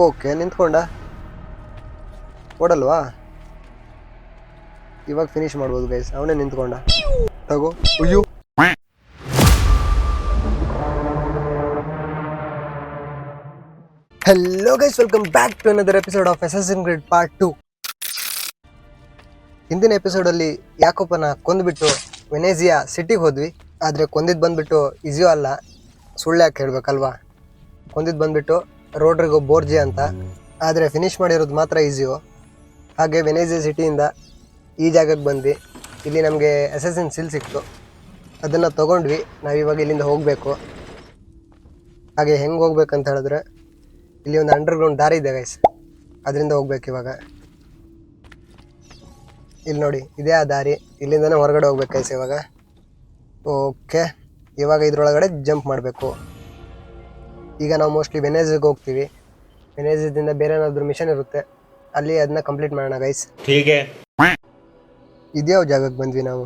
Okay ನಿಂತ್ಕೊಂಡ ಓಡಲ್ವಾ? ಇವಾಗ ಫಿನಿಶ್ ಮಾಡ್ಬೋದು ಗೈಸ್. ಅವನೇ ನಿಂತ್ಕೊಂಡ. ತಗೋ. ಅಯ್ಯೋ, hello guys, welcome back to another episode of Assassin Creed part 2. ಹಿಂದಿನ ಎಪಿಸೋಡಲ್ಲಿ ಯಾಕೋಪನ ಕೊಂದ್ಬಿಟ್ಟು ವೆನೇಜಿಯಾ ಸಿಟಿಗೆ ಹೋದ್ವಿ. ಆದರೆ ಕೊಂದಿದ್ದು ಬಂದ್ಬಿಟ್ಟು ಇಜಿಯೋ ಅಲ್ಲ, ಸುಳ್ಳು ಯಾಕೆ ಹೇಳ್ಬೇಕಲ್ವಾ? ಕೊಂದಿದ್ದು ಬಂದ್ಬಿಟ್ಟು ರೋಡ್ರಿಗೋ ಬೋರ್ಜಿ ಅಂತ. ಆದರೆ ಫಿನಿಶ್ ಮಾಡಿರೋದು ಮಾತ್ರ ಇಜಿಯೋ. ಹಾಗೆ ವೆನೇಜಿಯಾ ಸಿಟಿಯಿಂದ ಈ ಜಾಗಕ್ಕೆ ಬಂದ್ವಿ. ಇಲ್ಲಿ ನಮಗೆ ಅಸಾಸಿನ್ ಸೀಲ್ ಸಿಕ್ತು, ಅದನ್ನು ತೊಗೊಂಡ್ವಿ. ನಾವಿವಾಗ ಇಲ್ಲಿಂದ ಹೋಗಬೇಕು. ಹಾಗೆ ಹೆಂಗೆ ಹೋಗ್ಬೇಕಂತ ಹೇಳಿದ್ರೆ, ಇಲ್ಲಿ ಒಂದು ಅಂಡರ್ಗ್ರೌಂಡ್ ದಾರಿ ಇದೆ ಗೈಸ್, ಅದರಿಂದ ಹೋಗ್ಬೇಕು ಇವಾಗ. ಇಲ್ಲಿ ನೋಡಿ, ಇದೇ ಆ ದಾರಿ. ಇಲ್ಲಿಂದನೇ ಹೊರಗಡೆ ಹೋಗ್ಬೇಕು ಗೈಸ್ ಇವಾಗ. ಓಕೆ, ಇವಾಗ ಇದ್ರೊಳಗಡೆ ಜಂಪ್ ಮಾಡಬೇಕು. ಈಗ ನಾವು ಮೋಸ್ಟ್ಲಿ ವೆನೇಜಿಗೆ ಹೋಗ್ತೀವಿ. ವೆನೇಜಿದಿಂದ ಬೇರೆ ಏನಾದರೂ ಮಿಷನ್ ಇರುತ್ತೆ, ಅಲ್ಲಿ ಅದನ್ನ ಕಂಪ್ಲೀಟ್ ಮಾಡೋಣ ಗೈಸ್. ಇದ್ಯಾವ ಜಾಗಕ್ಕೆ ಬಂದ್ವಿ ನಾವು?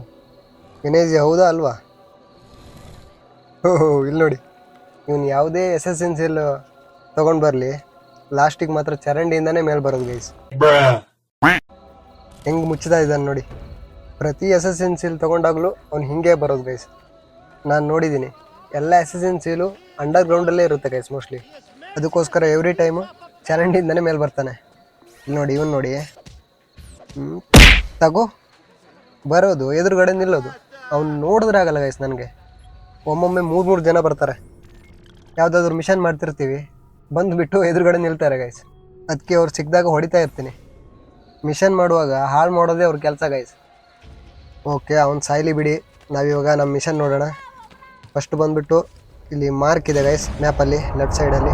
ವೆನೇಜಿಯಾ ಹೌದಾ ಅಲ್ವಾ? ಓಹೋ, ಇಲ್ಲಿ ನೋಡಿ, ಇವನು ಯಾವುದೇ ಅಸಾಸಿನ್ ಸೀಲ್ ತೊಗೊಂಡು ಬರಲಿ, ಲಾಸ್ಟಿಗೆ ಮಾತ್ರ ಚರಂಡಿಯಿಂದನೇ ಮೇಲೆ ಬರೋದು ಗೈಸ್. ಹೆಂಗೆ ಮುಚ್ಚುತ್ತಾ ಇದ್ದಾನೆ ನೋಡಿ. ಪ್ರತಿ ಅಸಾಸಿನ್ ಸೀಲ್ ತೊಗೊಂಡಾಗಲೂ ಅವ್ನು ಹಿಂಗೆ ಬರೋದು ಗೈಸ್. ನಾನು ನೋಡಿದ್ದೀನಿ, ಎಲ್ಲ ಅಸಾಸಿನ್ ಸೀಲು ಅಂಡರ್ಗ್ರೌಂಡಲ್ಲೇ ಇರುತ್ತೆ ಗೈಸ್ ಮೋಸ್ಟ್ಲಿ. ಅದಕ್ಕೋಸ್ಕರ ಎವ್ರಿ ಟೈಮು ಚರಂಡಿಯಿಂದನೇ ಮೇಲೆ ಬರ್ತಾನೆ. ಇಲ್ಲಿ ನೋಡಿ, ಇವನು ನೋಡಿ, ತಗೋ ಬರೋದು, ಎದುರುಗಡೆ ನಿಲ್ಲೋದು. ಅವ್ನು ನೋಡಿದ್ರೆ ಆಗಲ್ಲ ಗೈಸ್ ನನಗೆ. ಒಮ್ಮೊಮ್ಮೆ 3 ಜನ ಬರ್ತಾರೆ. ಯಾವುದಾದ್ರೂ ಮಿಷನ್ ಮಾಡ್ತಿರ್ತೀವಿ, ಬಂದುಬಿಟ್ಟು ಎದುರುಗಡೆ ನಿಲ್ತಾರೆ ಗೈಸ್. ಅದಕ್ಕೆ ಅವ್ರು ಸಿಕ್ಕಿದಾಗ ಹೊಡಿತಾ ಇರ್ತೀನಿ. ಮಿಷನ್ ಮಾಡುವಾಗ ಹಾಳು ಮಾಡೋದೇ ಅವ್ರ ಕೆಲಸ ಗೈಸ್. ಓಕೆ, ಅವ್ನು ಸಾಯ್ಲಿ ಬಿಡಿ. ನಾವಿವಾಗ ನಮ್ಮ ಮಿಷನ್ ನೋಡೋಣ. ಫಸ್ಟ್ ಬಂದುಬಿಟ್ಟು ಇಲ್ಲಿ ಮಾರ್ಕ್ ಇದೆ ಗೈಸ್ ಮ್ಯಾಪಲ್ಲಿ, ಲೆಫ್ಟ್ ಸೈಡಲ್ಲಿ.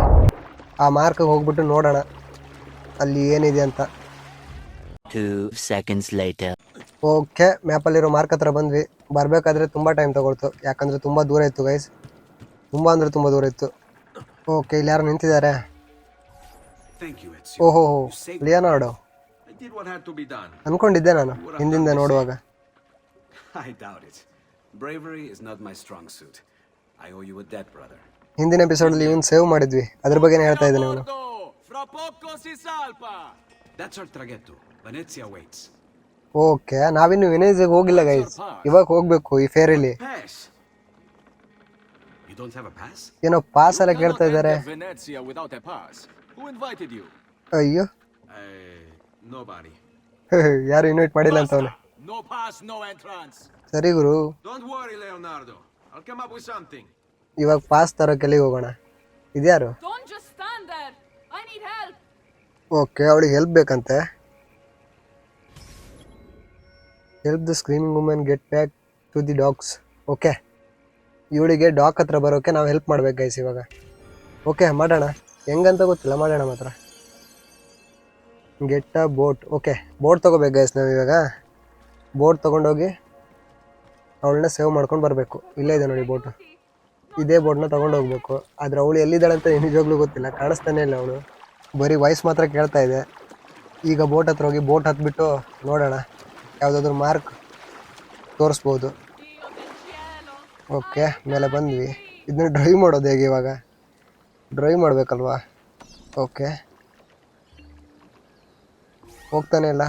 ಆ ಮಾರ್ಕಿಗೆ ಹೋಗ್ಬಿಟ್ಟು ನೋಡೋಣ ಅಲ್ಲಿ ಏನಿದೆ ಅಂತ. 2 seconds later. ಓಕೆ, ಮ್ಯಾಪಲ್ಲಿರೋ ಮಾರ್ಕ್ ಹತ್ರ ಬಂದ್ವಿ. ಬರಬೇಕಾದ್ರೆ ತುಂಬ ಟೈಮ್ ತೊಗೊಳ್ತು, ಯಾಕಂದರೆ ತುಂಬ ದೂರ ಇತ್ತು ಗೈಸ್. ತುಂಬ ಅಂದರೆ ತುಂಬ ದೂರ ಇತ್ತು. ಓಕೆ, ಇಲ್ಲಿ ಯಾರು ನಿಂತಿದ್ದಾರೆ? ಓಹೋ, ಲಿಯೋನಾರ್ಡೋ ಅನ್ಕೊಂಡಿದ್ದೆ ನಾನು ಹಿಂದಿಂದ ನೋಡುವಾಗ. ಹಿಂದಿನ ಎಪಿಸೋಡಲ್ಲಿ ಇವನು ಸೇವ್ ಮಾಡಿದ್ವಿ, ಅದ್ರ ಬಗ್ಗೆ ಹೇಳ್ತಾ ಇದ್ದಾನೆ ಇವನು. ಓಕೆ, ನಾವಿನ್ನು ವೆನೇಜಿಯಾಗೆ ಹೋಗಿಲ್ಲ ಗೈಸ್, ಇವಾಗ ಹೋಗ್ಬೇಕು ಈ ಫೇರಲ್ಲಿ. ಏನೋ ಪಾಸ್ ಎಲ್ಲ ಕೇಳ್ತಾ ಇದ್ದಾರೆ. ಅಯ್ಯೋ, ಯಾರು ಇನ್ವೈಟ್ ಮಾಡಿಲ್ಲ ಅಂತ ಅವನು. ಸರಿ ಗುರು, ಇವಾಗ ಪಾಸ್ ತರೋಕೆ ಎಲ್ಲಿಗೆ ಹೋಗೋಣ? ಇದ್ಯಾರು? ಓಕೆ, ಅವಳಿಗೆ ಹೆಲ್ಪ್ ಬೇಕಂತೆ. Help the screaming women get back to the dogs. Okay, ಇವಳಿಗೆ ಡಾಗ್ ಹತ್ರ ಬರೋಕೆ ನಾವು ಹೆಲ್ಪ್ ಮಾಡ್ಬೇಕು ಗೈಸ್ ಇವಾಗ. ಓಕೆ, ಮಾಡೋಣ. ಹೆಂಗಂತ ಗೊತ್ತಿಲ್ಲ, ಮಾಡೋಣ ಮಾತ್ರ. Get a boat. Okay, boat ತೊಗೋಬೇಕು ಗೈಸ್ ನಾವು ಇವಾಗ. ಬೋಟ್ ತೊಗೊಂಡೋಗಿ ಅವಳನ್ನ ಸೇವ್ ಮಾಡ್ಕೊಂಡು ಬರಬೇಕು. ಇಲ್ಲೇ ಇದೆ ನೋಡಿ ಬೋಟು. ಇದೇ ಬೋಟ್ನ ತೊಗೊಂಡು ಹೋಗ್ಬೇಕು. ಆದರೆ ಅವಳು ಎಲ್ಲಿದ್ದಾಳೆ ಅಂತ ನಿಜವಾಗ್ಲೂ ಗೊತ್ತಿಲ್ಲ, ಕಾಣಿಸ್ತಾನೆ ಇಲ್ಲ ಅವಳು. ಬರೀ ವಾಯ್ಸ್ ಮಾತ್ರ ಕೇಳ್ತಾ ಇದೆ. ಈಗ ಬೋಟ್ ಹತ್ರ ಹೋಗಿ ಬೋಟ್ ಹತ್ಬಿಟ್ಟು ನೋಡೋಣ, ಯಾವುದಾದ್ರೂ ಮಾರ್ಕ್ ತೋರಿಸ್ಬೋದು. ಓಕೆ, ಮೇಲೆ ಬಂದ್ವಿ. ಇದನ್ನ ಡ್ರೈವ್ ಮಾಡೋದು ಹೇಗೆ ಇವಾಗ? ಡ್ರೈವ್ ಮಾಡಬೇಕಲ್ವಾ? ಓಕೆ, ಹೋಗ್ತಾನೆ ಇಲ್ಲ.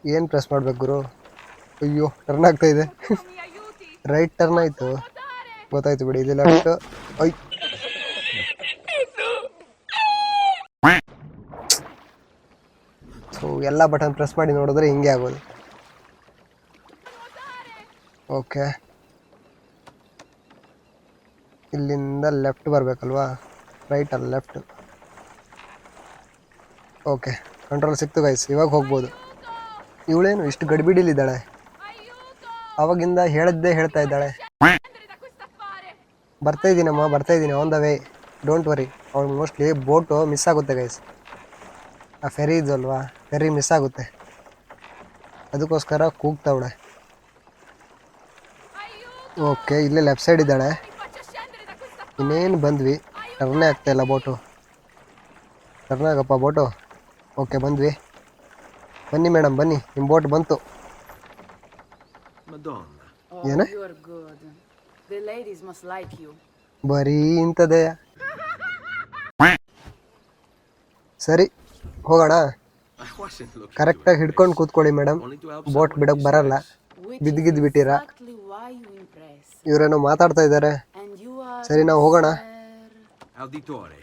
ಏನು ಪ್ರೆಸ್ ಮಾಡ್ಬೇಕು ಗುರು? ಅಯ್ಯೋ, ಟರ್ನ್ ಆಗ್ತಾ ಇದೆ. ರೈಟ್ ಟರ್ನ್ ಆಯಿತು, ಗೊತ್ತಾಯ್ತು ಬಿಡಿ. ಇದು ಲೆಫ್ಟ್. ಐ ಸೊ ಎಲ್ಲ ಬಟನ್ ಪ್ರೆಸ್ ಮಾಡಿ ನೋಡಿದ್ರೆ ಹಿಂಗೆ ಆಗೋದು. ಓಕೆ, ಇಲ್ಲಿಂದ ಲೆಫ್ಟ್ ಬರಬೇಕಲ್ವಾ? ರೈಟ್ ಅಲ್ಲ, ಲೆಫ್ಟ್. ಓಕೆ, ಕಂಟ್ರೋಲ್ ಸಿಕ್ತು ಗೈಸ್, ಇವಾಗ ಹೋಗ್ಬೋದು. ಇವಳೇನು ಇಷ್ಟು ಗಡಿಬಿಡಿಲಿದ್ದಾಳೆ? ಅವಾಗಿಂದ ಹೇಳಿದ್ದೇ ಹೇಳ್ತಾ ಇದ್ದಾಳೆ. ಬರ್ತಾ ಇದ್ದೀನಮ್ಮ, ಬರ್ತಾ ಇದ್ದೀನಿ, on the way, don't worry. ಅವಳು ಮೋಸ್ಟ್ಲಿ ಬೋಟು ಮಿಸ್ ಆಗುತ್ತೆ ಗೈಸ್. ಆ ಫೆರಿ ಇದಲ್ವಾ, ಫೆರಿ ಮಿಸ್ ಆಗುತ್ತೆ, ಅದಕ್ಕೋಸ್ಕರ ಕೂಗ್ತಾವಳೆ. ಓಕೆ, ಇಲ್ಲೇ ಲೆಫ್ಟ್ ಸೈಡ್ ಇದ್ದಾಳೆ. ಇನ್ನೇನು ಬಂದ್ವಿ, ಟರ್ನೇ ಆಗ್ತಾಯಿಲ್ಲ ಬೋಟು. ಟರ್ನ್ ಆಗಪ್ಪ ಬೋಟು. ಓಕೆ, ಬಂದ್ವಿ. ಬನ್ನಿ ಮೇಡಮ್, ಬನ್ನಿ, ನಿಮ್ಮ ಬೋಟ್ ಬಂತು. ಏನು ಬರೀ ಇಂಥದ್ದೇ? ಸರಿ ಹೋಗೋಣ. I wasn't looking ಕರೆಕ್ಟಾಗಿ ಹಿಡ್ಕೊಂಡು ಕೂತ್ಕೊಳ್ಳಿ madam, only to help boat someone ಬಿಡೋಕ್ಕೆ be ಬರಲ್ಲ. stressed. ಬಿದ್ದಿಗಿದ್ದು ಬಿಟ್ಟಿರಾ, Exactly why you impress. ಇವರೇನೋ ಮಾತಾಡ್ತಾ ಇದ್ದಾರೆ. And you are ಸರಿ ನಾವು ಹೋಗೋಣ. Auditore,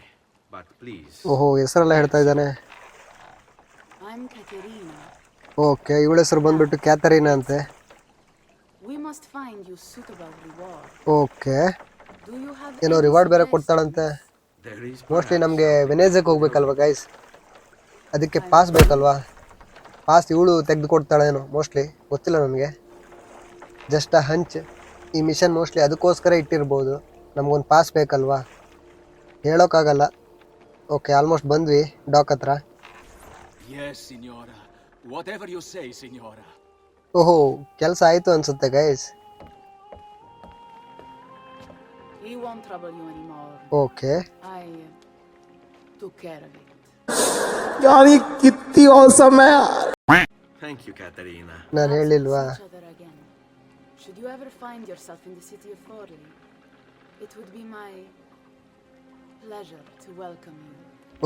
but please. ಓಹೋ ಹೆಸರೆಲ್ಲ ಹೇಳ್ತಾ ಇದ್ದಾನೆ. I'm Caterina. ಓಕೆ, ಇವಳ ಹೆಸರು ಬಂದ್ಬಿಟ್ಟು ಕ್ಯಾಥರೀನಾ ಅಂತೆ. We must find you suitable reward. Okay, Do you have ಏನೋ any ರಿವಾರ್ಡ್ ಬೇರೆ suggestions? ಕೊಡ್ತಾಳಂತೆ. There is ಮೋಸ್ಟ್ಲಿ perhaps ನಮಗೆ ವೆನೇಜಕ್ಕೆ ಹೋಗ್ಬೇಕಲ್ವ ಗೈಸ್, ಅದಕ್ಕೆ ಪಾಸ್ ಬೇಕಲ್ವಾ. ಪಾಸ್ ಇವಳು ತೆಗೆದು ಕೊಡ್ತಾಳೇನೋ, ಮೋಸ್ಟ್ಲಿ ಗೊತ್ತಿಲ್ಲ ನನಗೆ. Just a hunch. ಈ ಮಿಷನ್ ಮೋಸ್ಟ್ಲಿ ಅದಕ್ಕೋಸ್ಕರ ಇಟ್ಟಿರ್ಬೋದು, ನಮಗೊಂದು ಪಾಸ್ ಬೇಕಲ್ವಾ, ಹೇಳೋಕ್ಕಾಗಲ್ಲ. ಓಕೆ, ಆಲ್ಮೋಸ್ಟ್ ಬಂದ್ವಿ ಡಾಕ್ ಹತ್ರ. Yes, signora. Whatever you say, signora. ಓಹೋ, ಕೆಲಸ ಆಯಿತು ಅನಿಸುತ್ತೆ guys. He won't trouble you anymore. Okay, I took care of it. Thank you, Caterina. ನಾನು Let's ಹೇಳಿಲ್ವಾ. see each other again. Should you ever find yourself in the city of Forli, it would be my pleasure to welcome you.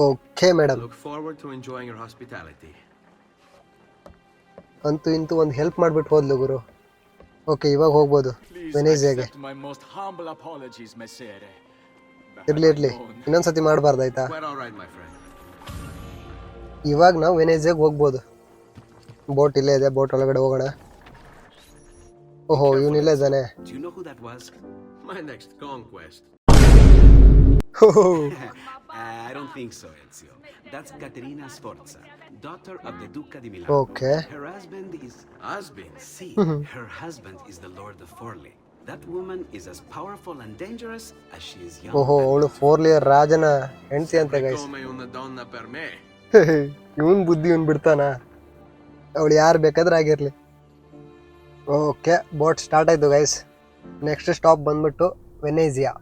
Okay I madam, look forward to enjoying your hospitality. ಅಂತೂ ಇಂತೂ ಒಂದು help ಮಾಡಿಬಿಟ್ಟು ಹೋದ್ಲು ಗುರು. Okay, ಇವಾಗ ಹೋಗ್ಬೋದು Please ವೆನೇಜಿಯಾಗೆ. accept my most humble apologies, messere. ಇರಲಿ ಇರಲಿ, ಇನ್ನೊಂದ್ಸತಿ ಮಾಡಬಾರ್ದಾಯ್ತಾ. Quite all right, my friend. ಇವಾಗ ನಾವು ವೆನೇಜಿಯಾಗೆ ಹೋಗ್ಬೋದು. ಬೋಟ್ ಇಲ್ಲೇ ಇದೆ, ಬೋಟ್ ಒಳಗಡೆ ಹೋಗೋಣ. ಓಹೋ, ಇವನಿಲ್ಲೇ ಇದ್ದಾನೆ. Do you know who that was? My next conquest. I don't think so, Ezio. That's Caterina Sforza, daughter of the Duca di Milano. Okay, Her husband is... Husband. See, her husband is the Lord of Forli. That woman is as powerful and dangerous as she is young. ಓಹೋ, ಅವಳು ಫೋರ್ಲಿಯರ್ ರಾಜನ ಹೆಂಡತಿ ಅಂತ guys. Come una donna per me. ಇವನ್ ಬುದ್ಧಿ ಇವನ್ ಬಿಡ್ತಾನ. ಅವಳು ಯಾರು ಬೇಕಾದ್ರೆ ಆಗಿರ್ಲಿ. ಓಕೆ, ಬೋಟ್ ಸ್ಟಾರ್ಟ್ ಆಯ್ತು ಗೈಸ್. ನೆಕ್ಸ್ಟ್ ಸ್ಟಾಪ್ ಬಂದ್ಬಿಟ್ಟು ವೆನೇಜಿಯಾ.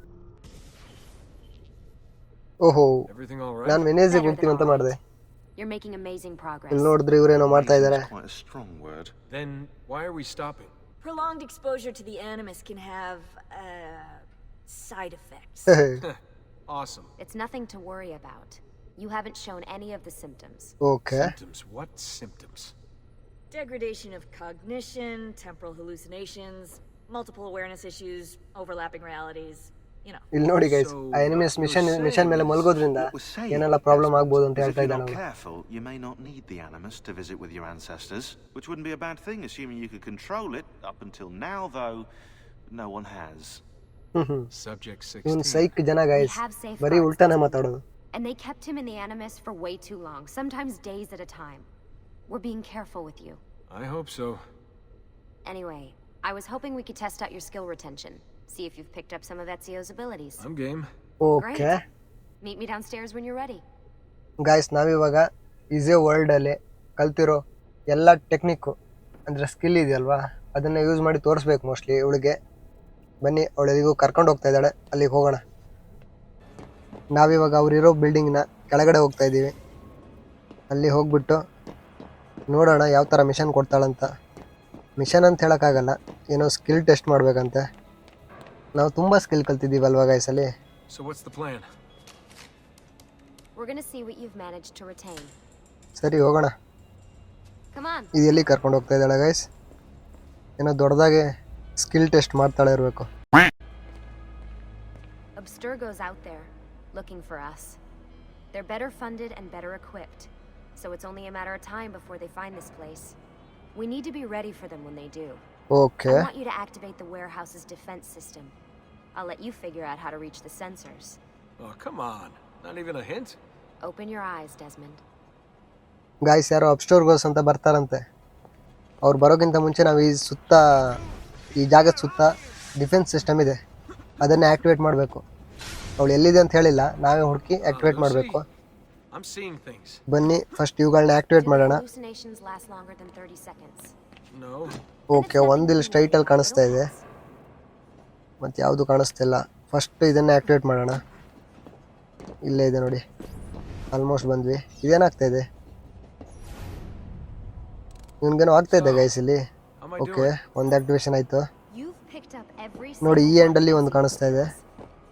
ಓಹೋ, Everything all right? ನಾನು ವೆನೇಜಿಯಾಗೆ ಹೋಗ್ತೀವಿ ಅಂತ ಮಾಡಿದೆ. You're making amazing progress. ಇಲ್ಲಿ ನೋಡಿದ್ರೆ ಇವ್ರೇನೋ ಮಾಡ್ತಾ ಇದ್ದಾರೆ. Quite a strong word. Then why are we stopping? Prolonged exposure to the animus can have side effects. Awesome. It's nothing to worry about. You haven't shown any of the symptoms. Okay, Symptoms. What symptoms? Degradation of cognition, temporal hallucinations, multiple awareness issues, overlapping realities. You know. ಇಲ್ಲಿ ನೋಡಿ guys, ಆ enemies mission ಮೇಲೆ ಮಲ್ಗೋದ್ರಿಂದ What we're saying ಏನೆಲ್ಲ problem ಆಗ್ಬೋದು ಅಂತ is if ಹೇಳ್ತಾ you're ಇದ್ದಾನೆ not ಅವನು. careful, you may not need the Animus to visit with your ancestors, which wouldn't be a bad thing, assuming you could control it. Up until now, though, no one has. Subject ಇವನ್ 16. ಸೈಕ್ ಜನ guys, have safe ಬರೀ guards, ಉಲ್ಟಾನೇ Desmond. ಮಾತಾಡೋದು. And they kept him in the Animus for way too long, sometimes days at a time. We're being careful with you. I hope so. Anyway, I was hoping we could test out your skill retention. See if you've picked up some of Ezio's abilities. I'm game. Okay Meet me downstairs when you're ready. Guys, ನಾವಿವಾಗ ಈಸಿಯೋ ವರ್ಲ್ಡಲ್ಲಿ ಕಲ್ತಿರೋ ಎಲ್ಲ technique ಅಂದರೆ skill ಇದೆಯಲ್ವಾ, ಅದನ್ನು use ಮಾಡಿ ತೋರಿಸ್ಬೇಕು mostly ಇವಳಿಗೆ. ಬನ್ನಿ, ಅವಳಿಗೂ ಕರ್ಕೊಂಡು ಹೋಗ್ತಾ ಇದ್ದಾಳೆ, ಅಲ್ಲಿಗೆ ಹೋಗೋಣ. ನಾವಿವಾಗ ಅವರಿರೋ ಬಿಲ್ಡಿಂಗ್ನ ಕೆಳಗಡೆ ಹೋಗ್ತಾ ಇದ್ದೀವಿ. ಅಲ್ಲಿ ಹೋಗ್ಬಿಟ್ಟು ನೋಡೋಣ ಯಾವ ಥರ ಮಿಷನ್ ಕೊಡ್ತಾಳಂತ. ಮಿಷನ್ ಅಂತ ಹೇಳೋಕ್ಕಾಗಲ್ಲ, ಏನೋ ಸ್ಕಿಲ್ ಟೆಸ್ಟ್ ಮಾಡಬೇಕಂತೆ. ನಾವು ತುಂಬ skill ಕಲ್ತಿದ್ದೀವಲ್ವಾ ಗೈಸಲ್ಲಿ. So what's the plan? We're gonna see what you've managed to retain. ಸರಿ ಹೋಗೋಣ. Come on. ಇದು ಎಲ್ಲಿ ಕರ್ಕೊಂಡು ಹೋಗ್ತಾ ಇದ್ದಾಳೆ ಗೈಸ್? ಏನೋ ದೊಡ್ಡದಾಗೆ ಸ್ಕಿಲ್ ಟೆಸ್ಟ್ ಮಾಡ್ತಾಳೆ ಇರಬೇಕು. Abstergo's out there, looking for us. They're better funded and better equipped, so it's only a matter of time before they find this place. We need to be ready for them when they do. Okay, I want you to activate the warehouse's defense system. I'll let you figure out how to reach the sensors. Oh, come on. Not even a hint? Open your eyes, Desmond. Guys, ಯಾರೋ ಅಪ್ಸ್ಟೋರ್ಗೋಸ್ ಅಂತ ಬರ್ತಾರಂತೆ. ಅವ್ರು ಬರೋಕ್ಕಿಂತ ಮುಂಚೆ ನಾವು ಈ ಜಾಗದ ಸುತ್ತ defence system ಇದೆ, ಅದನ್ನೇ ಆ್ಯಕ್ಟಿವೇಟ್ ಮಾಡಬೇಕು. ಅವಳು ಎಲ್ಲಿದೆ ಅಂತ ಹೇಳಿಲ್ಲ, ನಾವೇ ಹುಡುಕಿ ಆ್ಯಕ್ಟಿವೇಟ್ ಮಾಡಬೇಕು. I'm seeing things. ಬನ್ನಿ ಫಸ್ಟ್ ಇವುಗಳನ್ನ ಆ್ಯಕ್ಟಿವೇಟ್ Do the ಮಾಡೋಣ. hallucinations last longer than 30 seconds? No. Okay, ಒಂದಿಲ್ಲಿ ಸ್ಟ್ರೈಟಲ್ಲಿ ಕಾಣಿಸ್ತಾ ಇದೆ, ಮತ್ತು ಯಾವುದು ಕಾಣಿಸ್ತಿಲ್ಲ. ಫಸ್ಟ್ ಇದನ್ನು ಆ್ಯಕ್ಟಿವೇಟ್ ಮಾಡೋಣ. ಇಲ್ಲೇ ಇದೆ ನೋಡಿ, ಆಲ್ಮೋಸ್ಟ್ ಬಂದ್ವಿ. ಇದೇನಾಗ್ತಾ ಇದೆ? ಇವನಿಗೇನೋ ಆಗ್ತಾ ಇದೆ ಗೈಸ್ ಇಲ್ಲಿ. How am I okay, doing? ಒಂದು ಆ್ಯಕ್ಟಿವೇಶನ್ ಆಯಿತು You've picked up every ನೋಡಿ. ಈ single ಎಂಡಲ್ಲಿ ಒಂದು ಕಾಣಿಸ್ತಾ ಇದೆ.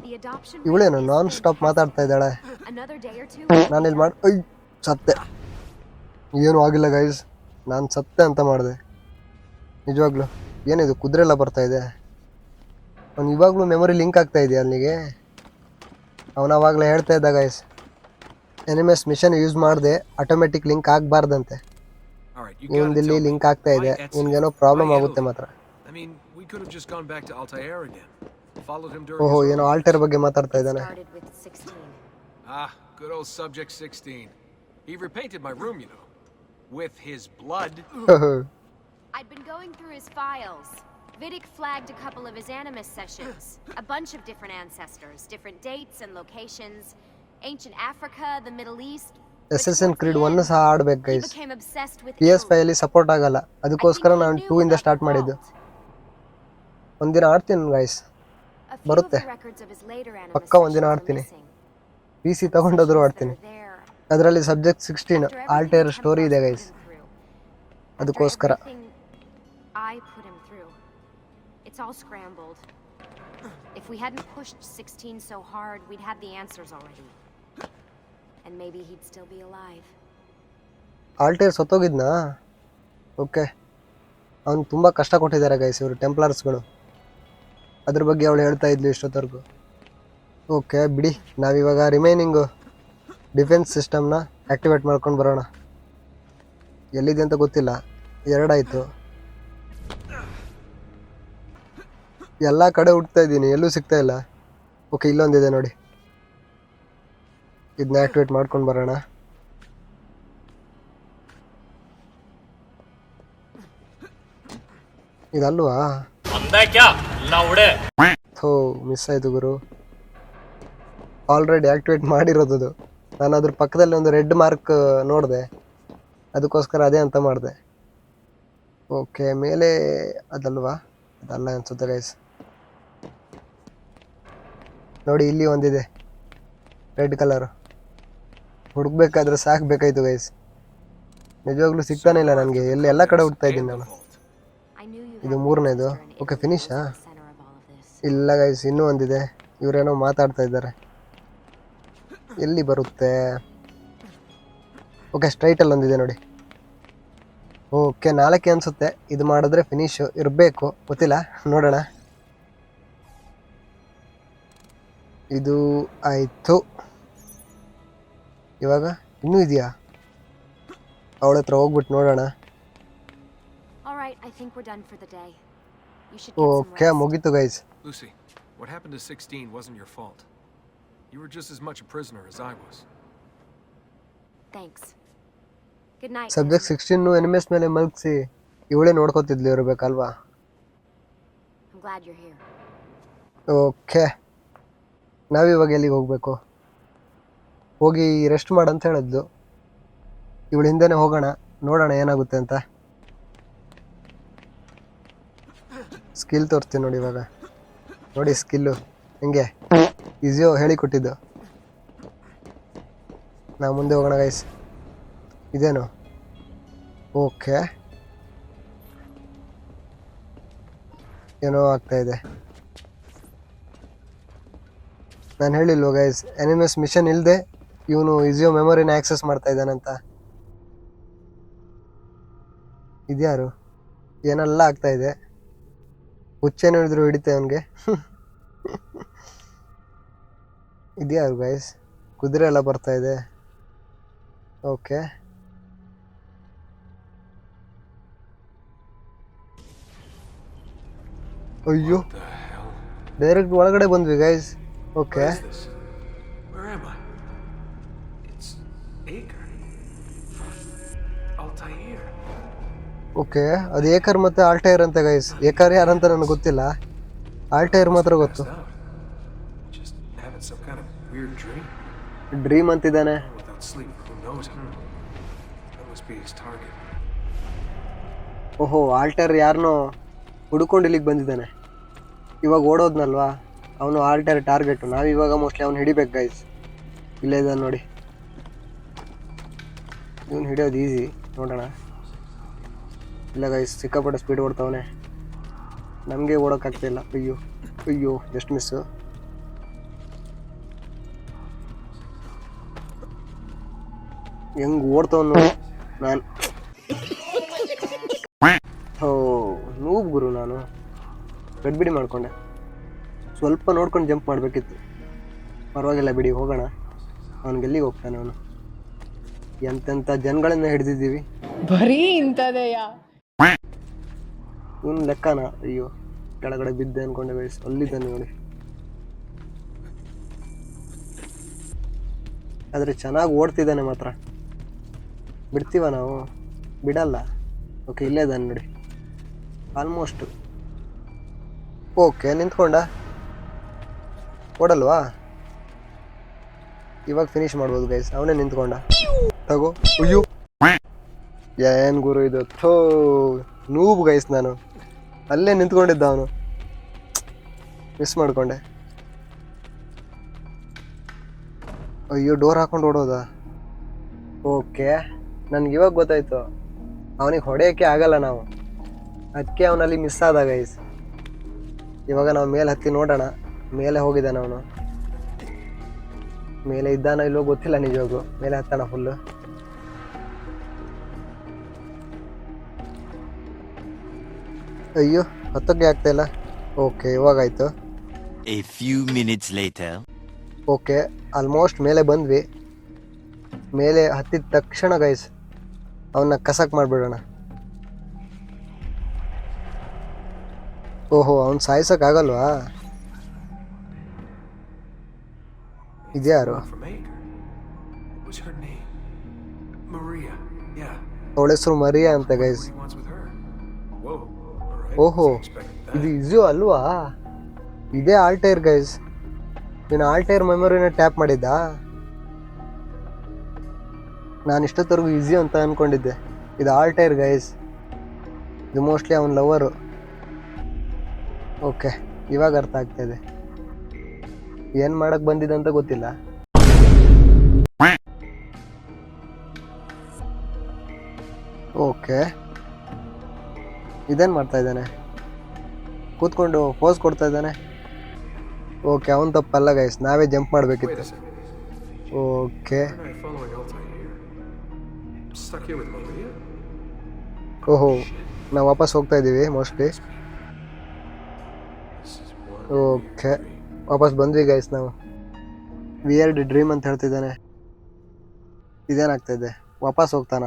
The adoption ಇವಳೇನು rate is non stop ಮಾತಾಡ್ತಾ ಇದ್ದಾಳೆ. Another day or two. ನಾನಿಲ್ಲಿ ಸತ್ತೆ. ಏನೂ ಆಗಿಲ್ಲ ಗೈಸ್, ನಾನು ಸತ್ತೆ ಅಂತ ಮಾಡಿದೆ ನಿಜವಾಗ್ಲೂ. ಏನಿದು ಕುದುರೆ ಎಲ್ಲ ಬರ್ತಾ ಇದೆ. ಅವ್ನು ಇವಾಗಲೂ ಮೆಮೊರಿ ಲಿಂಕ್ ಆಗ್ತಾ ಇದೆಯಾ ಅಲ್ಲಿಗೆ? ಅವನು ಅವಾಗಲೇ ಹೇಳ್ತಾ ಇದ್ದ ಗೈಸ್, ಎನಿಮಸ್ ಮಿಷನ್ ಯೂಸ್ ಮಾಡಿದೆ ಆಟೋಮೆಟಿಕ್ ಲಿಂಕ್ ಆಗಬಾರ್ದಂತೆ. ಇವನ್ದಿಲ್ಲಿ ಲಿಂಕ್ ಆಗ್ತಾ ಇದೆ, ಇವನಿಗೇನೋ ಪ್ರಾಬ್ಲಮ್ ಆಗುತ್ತೆ ಮಾತ್ರ. ಓಹೋ, ಏನೋ ಆಲ್ಟರ್ ಬಗ್ಗೆ ಮಾತಾಡ್ತಾ ಇದ್ದಾನೆ. Ah, good old Subject 16. He repainted my room, you know, with his blood. I'd been going through his files. Vidic flagged a couple of his Animus sessions. A bunch of different ancestors, different dates and locations. Ancient Africa, the Middle East. Assassin's Creed 1 ಸಹ ಆಡ್ಬೇಕು guys. PS5 ಅಲ್ಲಿ support ಆಗಲ್ಲ, ಅದಕ್ಕೋಸ್ಕರ ನಾನು 2 ಇಂದ start ಮಾಡಿದ್ದು. ಒಂದಿನ ಆಡ್ತೀನಿ ಗೈಸ್, ಬರುತ್ತೆ ಪಕ್ಕ. ಒಂದಿನ ಆಡ್ತೀನಿ, PC ತಗೊಂಡೋದ್ರು ಆಡ್ತೀನಿ. ಅದರಲ್ಲಿ ಸಬ್ಜೆಕ್ಟ್ 16 ಆಲ್ಟೇರ್ ಸ್ಟೋರಿ ಇದೆ ಗೈಸ್, ಅದಕ್ಕೋಸ್ಕರ. It's all scrambled. If we hadn't pushed 16 so hard, we'd have the answers already. And maybe he'd still be alive. Altair ಸತ್ತೋಗಿದ್ನಾ? ಓಕೆ, ಅವ್ನು ತುಂಬ ಕಷ್ಟ ಕೊಟ್ಟಿದ್ದಾರೆ ಗೈಸ್ ಇವರು ಟೆಂಪ್ಲರ್ಸ್ಗಳು. ಅದ್ರ ಬಗ್ಗೆ ಅವಳು ಹೇಳ್ತಾ ಇದ್ಲು ಇಷ್ಟೊತ್ತವರೆಗೂ. ಓಕೆ ಬಿಡಿ, ನಾವಿವಾಗ ರಿಮೈನಿಂಗು ಡಿಫೆನ್ಸ್ ಸಿಸ್ಟಮ್ನ ಆ್ಯಕ್ಟಿವೇಟ್ ಮಾಡ್ಕೊಂಡು ಬರೋಣ. ಎಲ್ಲಿದೆ ಅಂತ ಗೊತ್ತಿಲ್ಲ, 2 ಆಯಿತು. ಎಲ್ಲ ಕಡೆ ಹುಡ್ತಾ ಇದ್ದೀನಿ, ಎಲ್ಲೂ ಸಿಗ್ತಾ ಇಲ್ಲ. ಓಕೆ, ಇಲ್ಲೊಂದಿದೆ ನೋಡಿ, ಇದನ್ನ ಆ್ಯಕ್ಟಿವೇಟ್ ಮಾಡ್ಕೊಂಡು ಬರೋಣ. ಇದಲ್ವಾ? ಥೋ, ಮಿಸ್ ಆಯಿತು ಗುರು. ಆಲ್ರೆಡಿ ಆ್ಯಕ್ಟಿವೇಟ್ ಮಾಡಿರೋದು. ನಾನು ಅದ್ರ ಪಕ್ಕದಲ್ಲಿ ಒಂದು ರೆಡ್ ಮಾರ್ಕ್ ನೋಡಿದೆ, ಅದಕ್ಕೋಸ್ಕರ ಅದೇ ಅಂತ ಮಾಡಿದೆ. ಓಕೆ, ಮೇಲೆ ಅದಲ್ವಾ? ಅದಲ್ಲ ಅನ್ಸುತ್ತೆ ಗೈಸ್. ನೋಡಿ, ಇಲ್ಲಿ ಒಂದಿದೆ ರೆಡ್ ಕಲರು. ಹುಡುಕ್ಬೇಕಾದ್ರೆ ಸಾಕಬೇಕಾಯ್ತು ಗೈಸ್, ನಿಜವಾಗ್ಲೂ ಸಿಗ್ತಾನೆ ಇಲ್ಲ ನನಗೆ. ಎಲ್ಲ ಕಡೆ ಹುಡ್ತಾ ಇದ್ದೀನಿ ನಾನು. ಇದು 3ನೇದು. ಓಕೆ, ಫಿನಿಶಾ? ಇಲ್ಲ ಗೈಸ್, ಇನ್ನೂ ಒಂದಿದೆ. ಇವರೇನೋ ಮಾತಾಡ್ತಾ ಇದ್ದಾರೆ. ಎಲ್ಲಿ ಬರುತ್ತೆ? ಓಕೆ, ಸ್ಟ್ರೈಟಲ್ಲಿ ಒಂದಿದೆ ನೋಡಿ. ಓಕೆ, 4 ಅನಿಸುತ್ತೆ. ಇದು ಮಾಡಿದ್ರೆ ಫಿನಿಶ್ ಇರಬೇಕು, ಗೊತ್ತಿಲ್ಲ, ನೋಡೋಣ. ಇದು ಆಯಿತು. ಇವಾಗ ಇನ್ನೂ ಇದೆಯಾ? ಅವಳ ಹತ್ರ ಹೋಗ್ಬಿಟ್ಟು ನೋಡೋಣ. ಓಕೆ, ಮುಗೀತು guys. Lucy, what happened to 16 wasn't your fault. You were just as much a prisoner as I was. Thanks. Good night. Subject 16 enemies ಮೇಲೆ ಮಲಗಿಸಿ ಇವಳೇ ನೋಡ್ಕೋತಿದ್ಲು ಇರಬೇಕಲ್ವಾ? I'm glad you're here. Okay, ನಾವಿವಾಗ ಎಲ್ಲಿಗೆ ಹೋಗಬೇಕು? ಹೋಗಿ ರೆಸ್ಟ್ ಮಾಡಂತ ಹೇಳಿದ್ಲು. ಇವಳ ಹಿಂದೆನೇ ಹೋಗೋಣ, ನೋಡೋಣ ಏನಾಗುತ್ತೆ ಅಂತ. ಸ್ಕಿಲ್ ತೋರಿಸ್ತೀನಿ ನೋಡಿ ಇವಾಗ. ನೋಡಿ ಸ್ಕಿಲ್ಲು ಹೆಂಗೆ ಈಸಿಯೋ ಹೇಳಿಕೊಟ್ಟಿದ್ದು. ನಾವು ಮುಂದೆ ಹೋಗೋಣ ಗೈಸ್. ಇದೇನು? ಓಕೆ, ಏನೋ ಆಗ್ತಾ ಇದೆ. ನಾನು ಹೇಳಿಲ್ವ ಗೈಸ್, ಎನಿಮಸ್ ಮಿಷನ್ ಇಲ್ಲದೆ ಇವನು ಈಸಿಯೋ ಮೆಮೊರಿನ ಆಕ್ಸೆಸ್ ಮಾಡ್ತಾ ಇದ್ದಾನಂತ. ಇದ್ಯಾರು? ಏನೆಲ್ಲ ಆಗ್ತಾ ಇದೆ. ಹುಚ್ಚೇನು ಹಿಡಿದ್ರು ಹಿಡಿತೆ ಅವನಿಗೆ. ಇದ್ಯಾರು ಗೈಸ್? ಕುದುರೆ ಎಲ್ಲ ಬರ್ತಾ ಇದೆ. ಓಕೆ, ಅಯ್ಯೋ, ಡೈರೆಕ್ಟ್ ಒಳಗಡೆ ಬಂದ್ವಿ guys. Okay, Where am I? It's Aker. Altair. Okay, ಅದು ಏಕರ್ ಮತ್ತೆ ಆಲ್ಟೈರ್ ಅಂತ ಗೈಸ್. ಏಕರ್ ಯಾರಂತ ನನಗೆ ಗೊತ್ತಿಲ್ಲ, ಆಲ್ಟೈರ್ ಮಾತ್ರ ಗೊತ್ತು. Just having some kind of weird dream. Dream ಅಂತಿದ್ದಾನೆ. Without sleep, who knows? That must be his target. ಓಹೋ, ಆಲ್ಟರ್ ಯಾರನ್ನೋ ಹುಡ್ಕೊಂಡು ಇಲ್ಲಿಗೆ ಬಂದಿದ್ದಾನೆ. ಇವಾಗ ಓಡೋದ್ನಲ್ವಾ ಅವನು, ಆಲ್ಟರ್ ಟಾರ್ಗೆಟು. ನಾವಿವಾಗ ಮೋಸ್ಟ್ಲಿ ಅವ್ನು ಹಿಡಿಬೇಕು ಗೈಸ್. ಇಲ್ಲೇ ಇದ್ದಾನೆ ನೋಡಿ. ಇವನು ಹಿಡಿಯೋದು ಈಸಿ, ನೋಡೋಣ. ಇಲ್ಲ ಗೈಸ್, ಸಿಕ್ಕಾಪಟ್ಟೆ ಸ್ಪೀಡ್ ಓಡ್ತಾವನೆ, ನಮಗೆ ಓಡೋಕ್ಕಾಗ್ತಾಯಿಲ್ಲ. ಅಯ್ಯೋ ಅಯ್ಯೋ, ಜಸ್ಟ್ ಮಿಸ್ಸು. ಹೆಂಗ್ ಓಡ್ತವನು ನಾನು. ಓ ನೂಬ್ ಗುರು ನಾನು. ಗಡ್ಬಿಡಿ ಮಾಡ್ಕೊಂಡೆ. ಸ್ವಲ್ಪ ನೋಡ್ಕೊಂಡು ಜಂಪ್ ಮಾಡಬೇಕಿತ್ತು. ಪರವಾಗಿಲ್ಲ ಬಿಡಿ, ಹೋಗೋಣ. ಅವ್ನಿಗೆ ಎಲ್ಲಿಗೆ ಹೋಗ್ತಾನೆ ಅವನು? ಎಂತೆಂಥ ಜನಗಳನ್ನ ಹಿಡಿದಿದ್ದೀವಿ. ಬರೀ ಇಂಥದೆಯ ಇವನು ಲೆಕ್ಕನ? ಅಯ್ಯೋ ಕೆಳಗಡೆ ಬಿದ್ದೆ ಅನ್ಕೊಂಡೆ ಗೈಸ್. ಅಲ್ಲಿದ್ದಾನೆ ನೋಡಿ. ಆದರೆ ಚೆನ್ನಾಗಿ ಓಡ್ತಿದ್ದಾನೆ ಮಾತ್ರ. ಬಿಡ್ತೀವ ನಾವು? ಬಿಡಲ್ಲ. ಓಕೆ, ಇಲ್ಲೇ ಇದ್ದಾನೆ ನೋಡಿ. Almost okay. ನಿಂತ್ಕೊಂಡ ಓಡಲ್ವಾ? ಇವಾಗ ಫಿನಿಶ್ ಮಾಡ್ಬೋದು ಗೈಸ್. ಅವನೇ ನಿಂತ್ಕೊಂಡ. ತಗೋ. ಅಯ್ಯೋ ಏನ್ ಗುರು ಇದು? ಥೋ ನೂಬ್ ಗೈಸ್. ನಾನು ಅಲ್ಲೇ ನಿಂತ್ಕೊಂಡಿದ್ದ, ಅವನು ಮಿಸ್ ಮಾಡ್ಕೊಂಡೆ. ಅಯ್ಯೋ ಡೋರ್ ಹಾಕೊಂಡು ಓಡೋದ? ಓಕೆ, ನನ್ಗೆ ಇವಾಗ ಗೊತ್ತಾಯ್ತು ಅವನಿಗೆ ಹೊಡೆಯೋಕ್ಕೆ ಆಗಲ್ಲ ನಾವು, ಅದಕ್ಕೆ ಅವನಲ್ಲಿ ಮಿಸ್ ಆದ ಗೈಸ್. ಇವಾಗ ನಾವು ಮೇಲೆ ಹತ್ತಿ ನೋಡೋಣ. ಮೇಲೆ ಹೋಗಿದ್ದಾನೆ ಅವನು. ಮೇಲೆ ಇದ್ದಾನೋ ಇಲ್ಲೋ ಗೊತ್ತಿಲ್ಲ ನಿಜವಾಗೂ. ಮೇಲೆ ಹತ್ತೋಣ ಫುಲ್ಲು. ಅಯ್ಯೋ ಹತ್ತಕ್ಕೆ ಆಗ್ತಾ ಇಲ್ಲ. ಓಕೆ ಇವಾಗಾಯ್ತು. A few minutes later. Okay, almost ಮೇಲೆ ಬಂದ್ವಿ. ಮೇಲೆ ಹತ್ತಿದ ತಕ್ಷಣ ಗೈಸ್ ಅವನ್ನ ಕಸಕ್ ಮಾಡಿಬಿಡೋಣ. ಓಹೋ, ಅವ್ನು ಸಾಯಿಸೋಕ್ಕಾಗಲ್ವಾ? ಇದ್ಯಾರು? ಅವಳ ಹೆಸರು ಮರಿಯಾ ಅಂತ ಗೈಸ್. ಓಹೋ, ಇದು ಇಸ್ಯೋ ಅಲ್ವಾ? ಇದೇ ಆಲ್ಟೈರ್ ಗೈಸ್. ನೀನು ಆಲ್ಟೈರ್ ಮೆಮೊರಿನ ಟ್ಯಾಪ್ ಮಾಡಿದ್ದ? ನಾನು ಇಷ್ಟೊತ್ತರೆಗೂ ಈಸಿ ಅಂತ ಅಂದ್ಕೊಂಡಿದ್ದೆ. ಇದು ಆಲ್ಟೈರ್ ಗೈಸ್. ಇದು ಮೋಸ್ಟ್ಲಿ ಅವನ ಲವರು. ಓಕೆ, ಇವಾಗ ಅರ್ಥ ಆಗ್ತಾ ಇದೆ. ಏನು ಮಾಡಕ್ಕೆ ಬಂದಿದ್ದಂತ ಗೊತ್ತಿಲ್ಲ. ಓಕೆ, ಇದೇನು ಮಾಡ್ತಾ ಇದ್ದಾನೆ? ಕೂತ್ಕೊಂಡು ಪೋಸ್ ಕೊಡ್ತಾ ಇದ್ದಾನೆ. ಓಕೆ, ಅವನು ತಪ್ಪಲ್ಲ ಗೈಸ್, ನಾವೇ ಜಂಪ್ ಮಾಡಬೇಕಿತ್ತು. ಓಕೆ, ಓಹೋ ನಾವು ವಾಪಸ್ ಹೋಗ್ತಾ ಇದ್ದೀವಿ ಮೋಸ್ಟ್ಲಿ. ಓಕೆ, ವಾಪಸ್ ಬಂದ್ವಿ ಗೈಸ್ ನಾವು. ವಿಯರ್ಡ್ ಡ್ರೀಮ್ ಅಂತ ಹೇಳ್ತಿದ್ದಾನೆ. ಇದೇನಾಗ್ತಾ ಇದೆ? ವಾಪಸ್ ಹೋಗ್ತಾನ?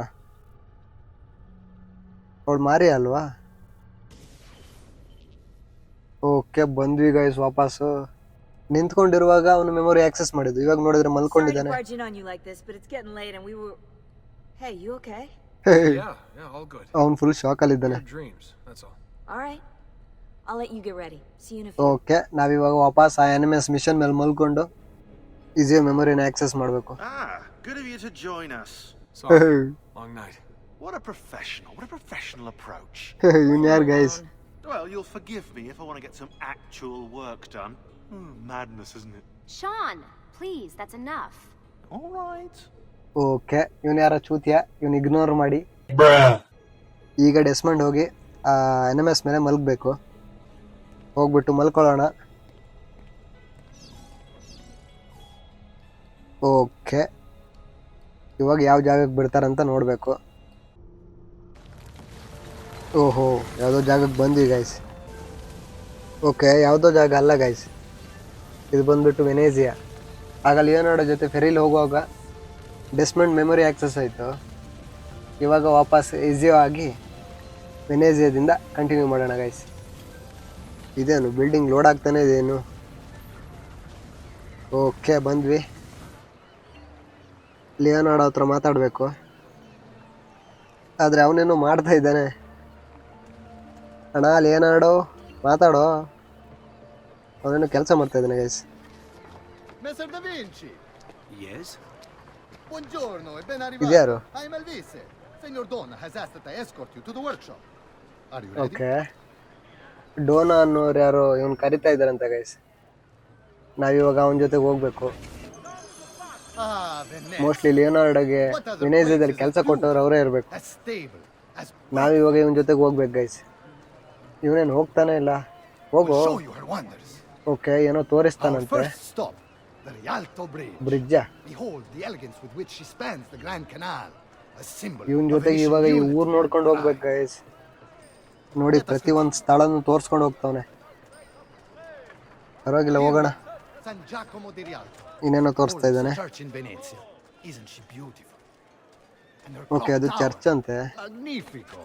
ಅವಳು ಮಾರಿ ಅಲ್ವಾ? ಓಕೆ, ಬಂದ್ವಿ ಗೈಸ್ ವಾಪಸ್ಸು. ನಿಂತ್ಕೊಂಡಿರುವಾಗ ಅವನು ಮೆಮೊರಿ ಆಕ್ಸೆಸ್ ಮಾಡಿದ್ದು. ಇವಾಗ ನೋಡಿದ್ರೆ ಮಲ್ಕೊಂಡಿದ್ದಾನೆ. ಅವನು ಫುಲ್ ಶಾಕ್ ಅಲ್ಲಿದ್ದಾನೆ. ಓಕೆ, ನಾವಿವಾಗ ವಾಪಸ್ ಆ ಎನಿಮಸ್ ಮಿಷನ್ ಮೇಲೆ ಮಲ್ಕೊಂಡು ಈಸಿಯಾಗಿ ಮೆಮೊರಿನ ಆಕ್ಸೆಸ್ ಮಾಡಬೇಕು. Good of you to join us. Long night. What a professional approach. You know guys. Well, you'll forgive me if I want to get some actual work done. Madness, isn't it? Sean, please, that's enough. All right. Okay, ಇವನು ಯಾರ ಚೂತಿಯ, ಇವನು ignore ಮಾಡಿ. ಈಗ Desmond ಹೋಗಿ ಎನಿಮಸ್ ಮೇಲೆ ಮಲ್ಗಬೇಕು. ಹೋಗ್ಬಿಟ್ಟು ಮಲ್ಕೊಳ್ಳೋಣ. Okay, ಇವಾಗ ಯಾವ ಜಾಗಕ್ಕೆ ಬಿಡ್ತಾರಂತ ನೋಡಬೇಕು. ಓಹೋ, ಯಾವುದೋ ಜಾಗಕ್ಕೆ ಬಂದ್ವಿ ಗೈಸ್. ಓಕೆ, ಯಾವುದೋ ಜಾಗ ಅಲ್ಲ ಗೈಸ್, ಇದು ಬಂದ್ಬಿಟ್ಟು ವೆನೇಜಿಯಾ. ಆಗ ಲಿಯೋನಾರ್ಡೋ ಜೊತೆ ಫೆರಿಲಿ ಹೋಗುವಾಗ ಡೆಸ್ಮಂಡ್ ಮೆಮೊರಿ ಆಕ್ಸೆಸ್ ಆಯಿತು. ಇವಾಗ ವಾಪಸ್ ಈಸಿಯೋ ಆಗಿ ವೆನೇಜಿಯಾದಿಂದ ಕಂಟಿನ್ಯೂ ಮಾಡೋಣ ಗೈಸ್. ಇದೇನು ಬಿಲ್ಡಿಂಗ್ ಲೋಡ್ ಆಗ್ತಾನೆ ಇದೇನು? ಓಕೆ, ಬಂದ್ವಿ. ಲಿಯೋನಾರ್ಡೋ ಹತ್ರ ಮಾತಾಡಬೇಕು. ಆದರೆ ಅವನೇನೋ ಮಾಡ್ತಾ ಇದ್ದಾನೆ. ಅಣ್ಣ ಲಿಯೋನಾರ್ಡೋ ಮಾತಾಡೋ. ಅವನೇನೋ ಕೆಲಸ ಮಾಡ್ತಾ ಇದ್ದಾನೆ guys. Messer Da Vinci. Yes? Buongiorno e ben arrivato. Idiaro. I'm Elvise. Signor Donna has asked that I escort you to the workshop. Are you ready? Okay, Donna ಅನ್ನೋರು ಯಾರೋ ಇವನು ಕರಿತಾ ಇದ್ದಾರಂತ ಗೈಸ್. ನಾವಿವಾಗ ಅವನ ಜೊತೆಗೆ ಹೋಗ್ಬೇಕು. ಮೋಸ್ಟ್ಲಿ ಲಿಯೋನಾರ್ಡೋಗೆ ವೆನೇಜಿಯಾದಲ್ಲಿ ಕೆಲಸ ಕೊಟ್ಟವ್ರು ಅವರೇ ಇರಬೇಕು. ನಾವಿವಾಗ ಇವನ ಜೊತೆಗೆ ಹೋಗ್ಬೇಕು ಗೈಸ್. ಇವನೇನು ಹೋಗ್ತಾನೆ ಇಲ್ಲ. ಹೋಗೋ. ಓಕೆ, ಏನೋ ತೋರಿಸ್ತಾನಂತೆ. The Rialto Bridge. ಬ್ರಿಡ್ಜಾ? Behold the elegance with which she spans the Grand Canal. A symbol even of ಜೊತೆಗೆ Venetian ಇವಾಗ ಈ unity ಊರ್ ನೋಡ್ಕೊಂಡು and ಹೋಗ್ಬೇಕು pride. ಗೈಸ್. ನೋಡಿ ಪ್ರತಿ ಒಂದು ಸ್ಥಳನೂ ತೋರಿಸ್ಕೊಂಡು ಹೋಗ್ತಾವನೆ. ಪರವಾಗಿಲ್ಲ, ಹೋಗೋಣ. San Giacomo di Rialto. ಇನ್ನೇನೋ ತೋರಿಸ್ತಾ ಇದ್ದಾನೆ. Church in Venezia. Isn't she beautiful? And her okay, ಅದು clock ಚರ್ಚ್ tower. ಅಂತೆ. Magnifico.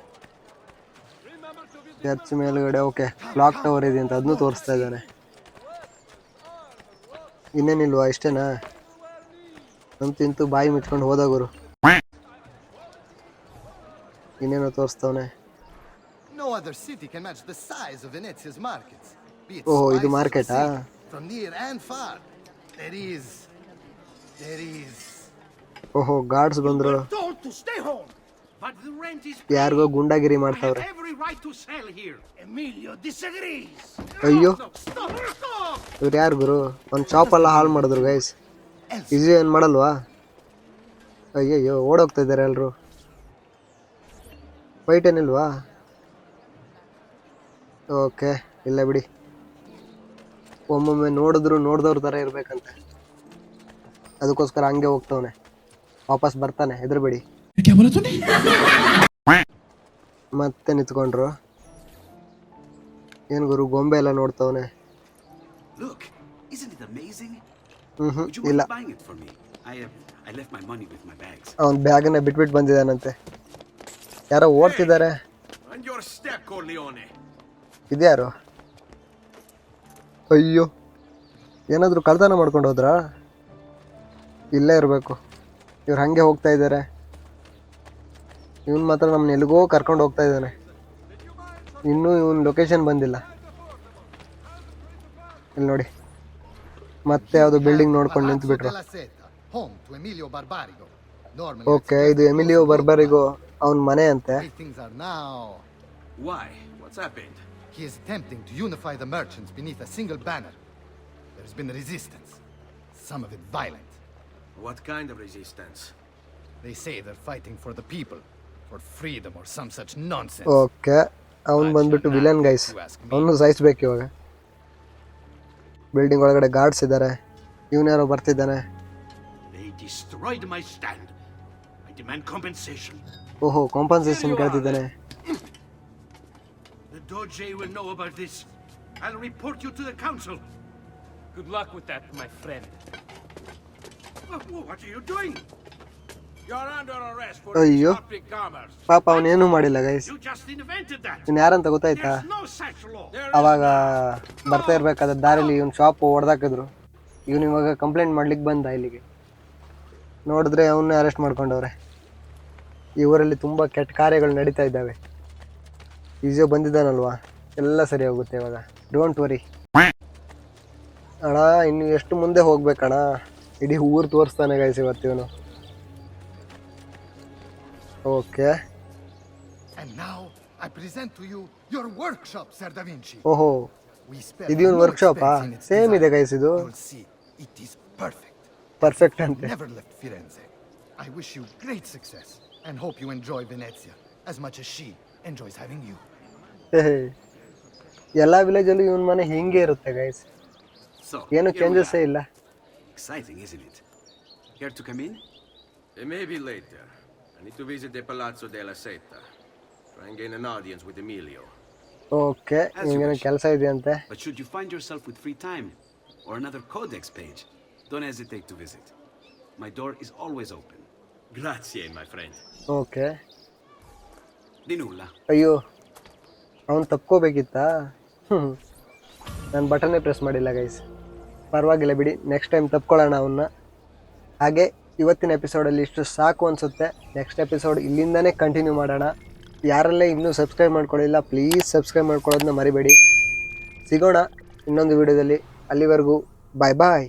ಚರ್ಚ್ ಮೇಲ್ಗಡೆ ಓಕೆ ಕ್ಲಾಕ್ ಟವರ್ ಇದೆ ಅಂತ ಅದನ್ನು ತೋರಿಸ್ತಾ ಇದ್ದಾನೆ. ಇನ್ನೇನಿಲ್ವಾ, ಇಷ್ಟೇನಾ? ತಿಂತು ಬಾಯಿ ಮುಚ್ಕೊಂಡು ಹೋದಾಗುರು. ಇನ್ನೇನೋ ತೋರಿಸ್ತಾವನೆ. No other city can match the size of Venezia's markets. Be it ಓಹೋ, ಇದು spices or ಮಾರ್ಕೆಟಾ? silk, from near and far. There is. ಓಹೋ, ಗಾರ್ಡ್ಸ್ ಬಂದ್ರು. Told to stay home, but the rent is ಯಾರಿಗೋ ಗುಂಡಾಗಿರಿ ಮಾಡ್ತಾವ್ರೆ. every right to sell here. Emilio disagrees. ಅಯ್ಯೋ, Stop! ಇವ್ರು ಯಾರು ಗುರು? ಒಂದು ಶಾಪ್ ಎಲ್ಲ ಹಾಳು ಮಾಡಿದ್ರು ಗೈಸ್. ಈಸಿ ಏನು ಮಾಡಲ್ವಾ? ಅಯ್ಯಯ್ಯೋ, ಓಡೋಗ್ತಾ ಇದ್ದಾರೆ ಎಲ್ರು. ಫೈಟ್ ಏನಿಲ್ವಾ? ಓಕೆ, ಇಲ್ಲ ಬಿಡಿ. ಒಮ್ಮೊಮ್ಮೆ ನೋಡಿದವ್ರ ಥರ ಇರ್ಬೇಕಂತೆ, ಅದಕ್ಕೋಸ್ಕರ ಹಂಗೆ ಹೋಗ್ತವನೆ. ವಾಪಸ್ ಬರ್ತಾನೆ, ಹೆದರ್ಬೇಡಿ. ಮತ್ತೆ ನಿಂತ್ಕೊಂಡ್ರು. ಏನ್ ಗುರು, ಗೊಂಬೆ ಎಲ್ಲ ನೋಡ್ತವನೆ. Look, isn't it amazing? Would you ಇಲ್ಲ, mind buying it for me? I left my money with my bags. ಅವನ್ ಬ್ಯಾಗನ್ನ ಬಿಟ್ಬಿಟ್ಟು ಬಂದಿದ್ದಾನಂತೆ. ಯಾರೋ ಓಡ್ತಿದ್ದಾರೆ. And your step, Corleone. ಇದ್ಯಾರು? ಅಯ್ಯೋ, ಏನಾದ್ರು ಕಳ್ತನ ಮಾಡ್ಕೊಂಡು ಹೋದ್ರಾ? ಇಲ್ಲೇ ಇರಬೇಕು. ಇವ್ರು ಹಂಗೆ ಹೋಗ್ತಾ ಇದ್ದಾರೆ. ಇವನ್ ಮಾತ್ರ ನಮ್ಮನ್ನ ಎಲ್ಲಿಗೋ ಕರ್ಕೊಂಡು ಹೋಗ್ತಾ ಇದ್ದಾನೆ. ಇನ್ನೂ ಇವನ್ ಲೊಕೇಶನ್ ಬಂದಿಲ್ಲ. ಇಲ್ಲಿ ನೋಡಿ, ಮತ್ತೆ ಯಾವುದು ಬಿಲ್ಡಿಂಗ್ ನೋಡ್ಕೊಂಡು ನಿಂತು ಬಿಟ್ರು. Home to Emilio Barbarigo. Normally, okay, ಇದು ಎಮಿಲಿಯೋ ಬರ್ಬರಿಗೋ ಅವನ ಮನೆ ಅಂತೆ. things are now. Why? What's happened? He is attempting to unify the merchants beneath a single banner. There's been resistance, some of it violent. What kind of resistance? They say they're fighting for the people, for freedom or some such nonsense. Okay, ಅವನು ಬಂದ್ಬಿಟ್ಟು villain guys. ಅವನು ಸಾಯಿಸ್ಬೇಕು ಇವಾಗ. Building ಒಳಗಡೆ guards ಇದ್ದಾರೆ. ಇವನ್ಯಾರೋ ಬರ್ತಿದ್ದಾನೆ. They destroyed my stand. I demand compensation. ಓಹೋ, compensation ಕೇಳ್ತಿದ್ದಾನೆ. The Doge will know about this. I'll report you to the council. Good luck with that, my friend. What are you doing? You're under arrest for ಅಯ್ಯೋ, disrupting commerce. ಪಾಪ ಅವನೇನು ಮಾಡಿಲ್ಲ guys. You just invented that. ಇವ್ನು ಯಾರಂತ ಗೊತ್ತಾಯ್ತಾ? There's no such law. ಅವಾಗ ಬರ್ತಾ ಇರ್ಬೇಕಾದ ದಾರಿಲಿ ಇವ್ನ ಶಾಪ್ ಹೊಡೆದಾಕಿದ್ರು. ಇವನು ಇವಾಗ ಕಂಪ್ಲೇಂಟ್ ಮಾಡ್ಲಿಕ್ಕೆ ಬಂದ ಇಲ್ಲಿಗೆ. ನೋಡಿದ್ರೆ ಅವನ್ನೇ ಅರೆಸ್ಟ್ ಮಾಡ್ಕೊಂಡವ್ರೆ. ಈ ಊರಲ್ಲಿ ತುಂಬ ಕೆಟ್ಟ ಕಾರ್ಯಗಳು ನಡೀತಾ ಇದ್ದಾವೆ. ಈಸಿಯೋ ಬಂದಿದ್ದಾನಲ್ವಾ, ಎಲ್ಲ ಸರಿ ಹೋಗುತ್ತೆ ಇವಾಗ. ಡೋಂಟ್ ವರಿ ಅಣ್ಣ. ಇನ್ನು ಎಷ್ಟು ಮುಂದೆ ಹೋಗ್ಬೇಕಣ್ಣ? ಇಡೀ ಊರು ತೋರಿಸ್ತಾನೆ ಗೈಸ್ ಇವತ್ತು ಇವನು. Okay, And now I present to you your workshop, Sir Da Vinci. ಓಹೋ, We spare ಇದು ಇವನ್ no ವರ್ಕ್ಶಾಪಾ? expense in its same ಇದೆ design. ಗೈಸ್ ಇದು. You'll see, it is perfect. Perfect ಅಂತೆ. Never left Firenze. I wish you great success and hope you enjoy Venezia as much as she enjoys having you. ಎಲ್ಲ ವಿಲೇಜಲ್ಲೂ ಇವನ್ ಮನೆ ಹಿಂಗೆ ಇರುತ್ತೆ guys. So, ಏನು here we changes are. ಇಲ್ಲ. Exciting, isn't it? Care to come in? Maybe later. I need to visit the Palazzo della Seta. Try and gain an audience with Emilio. Okay, ನಿಮಗೇನೋ ಕೆಲಸ ಇದೆ ಅಂತೆ. But should you find yourself with free time or another codex page, don't hesitate to visit. My door is always open. Grazie, my friend. Okay. Di nulla. ಅಯ್ಯೋ, ಅವನು ತಪ್ಕೋಬೇಕಿತ್ತಾ? ನಾನು ಬಟನ್ನೇ press ಮಾಡಿಲ್ಲ guys. ಪರವಾಗಿಲ್ಲ ಬಿಡಿ, ನೆಕ್ಸ್ಟ್ ಟೈಮ್ ತಪ್ಕೊಳ್ಳೋಣ ಅವನ್ನ. ಹಾಗೆ ಇವತ್ತಿನ ಎಪಿಸೋಡಲ್ಲಿ ಇಷ್ಟು ಸಾಕು ಅನಿಸುತ್ತೆ. ನೆಕ್ಸ್ಟ್ ಎಪಿಸೋಡ್ ಇಲ್ಲಿಂದನೇ ಕಂಟಿನ್ಯೂ ಮಾಡೋಣ. ಯಾರಲ್ಲೇ ಇನ್ನೂ ಸಬ್ಸ್ಕ್ರೈಬ್ ಮಾಡ್ಕೊಳ್ಳಿಲ್ಲ, ಪ್ಲೀಸ್ ಸಬ್ಸ್ಕ್ರೈಬ್ ಮಾಡ್ಕೊಳ್ಳೋದನ್ನ ಮರಿಬೇಡಿ. ಸಿಗೋಣ ಇನ್ನೊಂದು ವಿಡಿಯೋದಲ್ಲಿ. ಅಲ್ಲಿವರೆಗೂ ಬಾಯ್ ಬಾಯ್.